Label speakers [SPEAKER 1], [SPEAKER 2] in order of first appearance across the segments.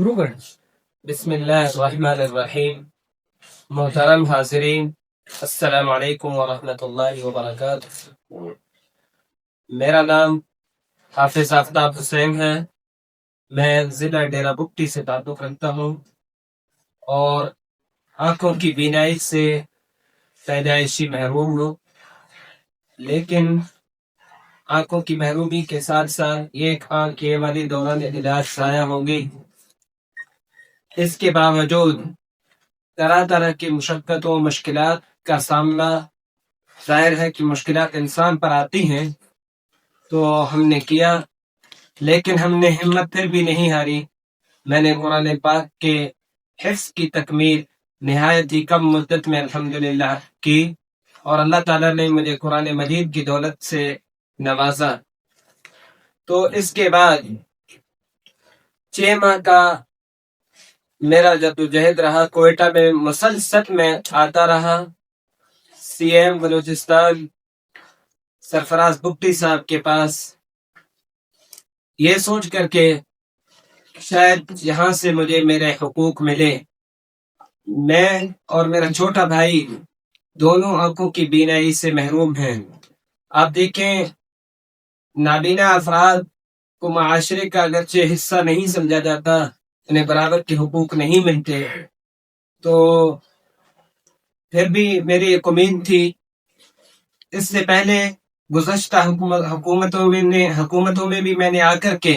[SPEAKER 1] شروع کریں۔ بسم اللہ الرحمن الرحیم۔ محترم حاضرین، السلام علیکم ورحمۃ اللہ وبرکاتہ۔ میرا نام حافظ آفتاب حسین ہے۔ میں ضلع ڈیرہ بگٹی سے تعلق رکھتا ہوں اور آنکھوں کی بینائی سے پیدائشی محروم ہوں، لیکن آنکھوں کی محرومی کے ساتھ ساتھ ایک آنکھ یہ والی دوران علاج ضائع ہو گئی۔ اس کے باوجود طرح طرح کی مشقتوں و مشکلات کا سامنا، ظاہر ہے کہ مشکلات انسان پر آتی ہیں، تو ہم نے کیا، لیکن ہم نے ہمت پھر بھی نہیں ہاری۔ میں نے قرآن پاک کے حفظ کی تکمیل نہایت ہی کم مدت میں الحمدللہ کی، اور اللہ تعالیٰ نے مجھے قرآن مجید کی دولت سے نوازا۔ تو اس کے بعد 6 ماہ کا میرا جدوجہد رہا، کوئٹہ میں مسلسل میں آتا رہا۔ سی ایم بلوچستان سرفراز بگٹی صاحب کے پاس، یہ سوچ کر کے شاید یہاں سے مجھے میرے حقوق ملے۔ میں اور میرا چھوٹا بھائی دونوں آنکھوں کی بینائی سے محروم ہیں۔ آپ دیکھیں، نابینا افراد کو معاشرے کا اگرچہ حصہ نہیں سمجھا جاتا، انہیں برابر کے حقوق نہیں ملتے، تو پھر بھی میری ایک امید تھی۔ اس سے پہلے گزشتہ حکومتوں میں بھی میں نے آ کر کے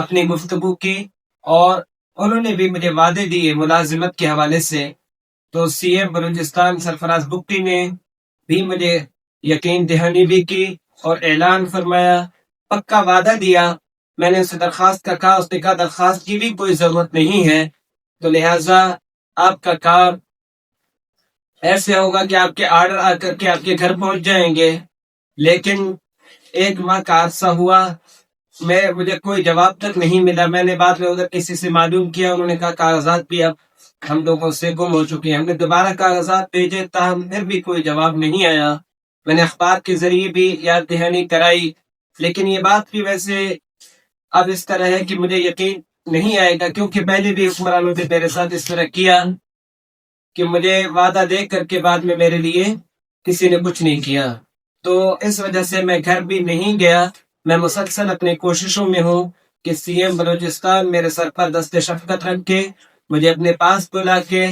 [SPEAKER 1] اپنی گفتگو کی، اور انہوں نے بھی مجھے وعدے دیے ملازمت کے حوالے سے۔ تو سی ایم بلوچستان سرفراز بگٹی نے بھی مجھے یقین دہانی بھی کی اور اعلان فرمایا، پکا وعدہ دیا۔ میں نے اسے درخواست کا کہا، اس نے کہا درخواست کی بھی کوئی ضرورت نہیں ہے، تو لہٰذا آپ کا کام ایسے ہوگا کہ آپ کے آرڈر آ کر کے آپ کے گھر پہنچ جائیں گے۔ لیکن 1 ماہ کا عرصہ ہوا، مجھے کوئی جواب تک نہیں ملا۔ میں نے بعد میں ادھر کسی سے معلوم کیا، انہوں نے کہا کاغذات بھی اب ہم لوگوں سے گم ہو چکے ہیں۔ ہم نے دوبارہ کاغذات بھیجے، تاہم پھر بھی کوئی جواب نہیں آیا۔ میں نے اخبار کے ذریعے بھی یاد دہانی کرائی، لیکن یہ بات بھی ویسے اب اس طرح ہے کہ مجھے یقین نہیں آئے گا، کیونکہ پہلے بھی حکمرانوں نے میرے ساتھ اس طرح کیا کہ مجھے وعدہ دے کر کے بعد میں میرے لیے کسی نے کچھ نہیں کیا۔ تو اس وجہ سے میں گھر بھی نہیں گیا۔ میں مسلسل اپنی کوششوں میں ہوں کہ سی ایم بلوچستان میرے سر پر دست شفقت رکھ کے مجھے اپنے پاس بلا کے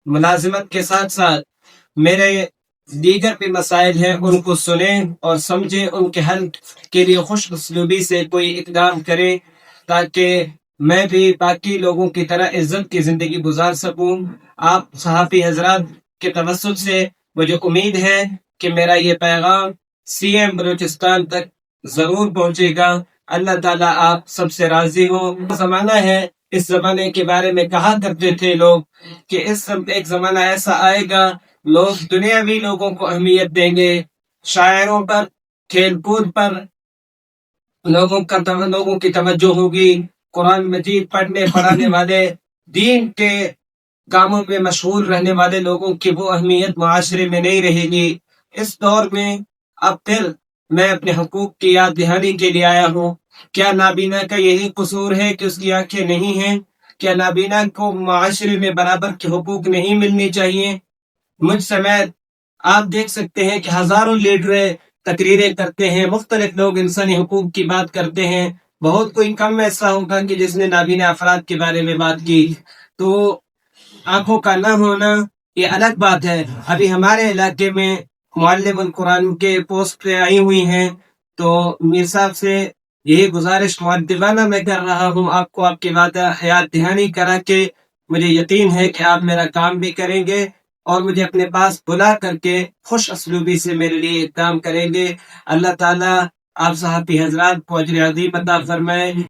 [SPEAKER 1] ملازمت کے ساتھ ساتھ میرے دیگر بھی مسائل ہیں ان کو سنیں اور سمجھیں، ان کے حل کے لیے خوش اسلوبی سے کوئی اقدام کرے، تاکہ میں بھی باقی لوگوں کی طرح عزت کی زندگی گزار سکوں۔ آپ صحافی حضرات کے توسط سے مجھے امید ہے کہ میرا یہ پیغام سی ایم بلوچستان تک ضرور پہنچے گا۔ اللہ تعالیٰ آپ سب سے راضی ہو۔ زمانہ ہے، اس زمانے کے بارے میں کہا کرتے تھے لوگ کہ ایک زمانہ ایسا آئے گا، لوگ دنیاوی لوگوں کو اہمیت دیں گے، شاعروں پر، کھیل کود پر لوگوں کی توجہ ہوگی، قرآن مجید پڑھنے پڑھانے والے، دین کے کاموں میں مشغول رہنے والے لوگوں کی وہ اہمیت معاشرے میں نہیں رہے گی۔ اس دور میں اب پھر میں اپنے حقوق کی یاد دہانی کے لیے آیا ہوں۔ کیا نابینا کا یہی قصور ہے کہ اس کی آنکھیں نہیں ہیں؟ کیا نابینا کو معاشرے میں برابر کے حقوق نہیں ملنی چاہیے؟ مجھ سمیت آپ دیکھ سکتے ہیں کہ ہزاروں لیڈر تقریریں کرتے ہیں، مختلف لوگ انسانی حقوق کی بات کرتے ہیں، بہت کوئی کم ایسا ہوگا کہ جس نے نابینا افراد کے بارے میں بات کی۔ تو آنکھوں کا نہ ہونا یہ الگ بات ہے۔ ابھی ہمارے علاقے میں معلم القرآن کے پوسٹ پہ آئی ہوئی ہیں، تو میر صاحب سے یہی گزارش مؤدبانہ میں کر رہا ہوں، آپ کو آپ کی وعدہ یاد دہانی کرا کے مجھے یقین ہے کہ آپ میرا کام بھی کریں گے اور مجھے اپنے پاس بلا کر کے خوش اسلوبی سے میرے لیے کام کریں گے۔ اللہ تعالیٰ آپ صحافی حضرات کو اجر عظیم عطا فرمائے۔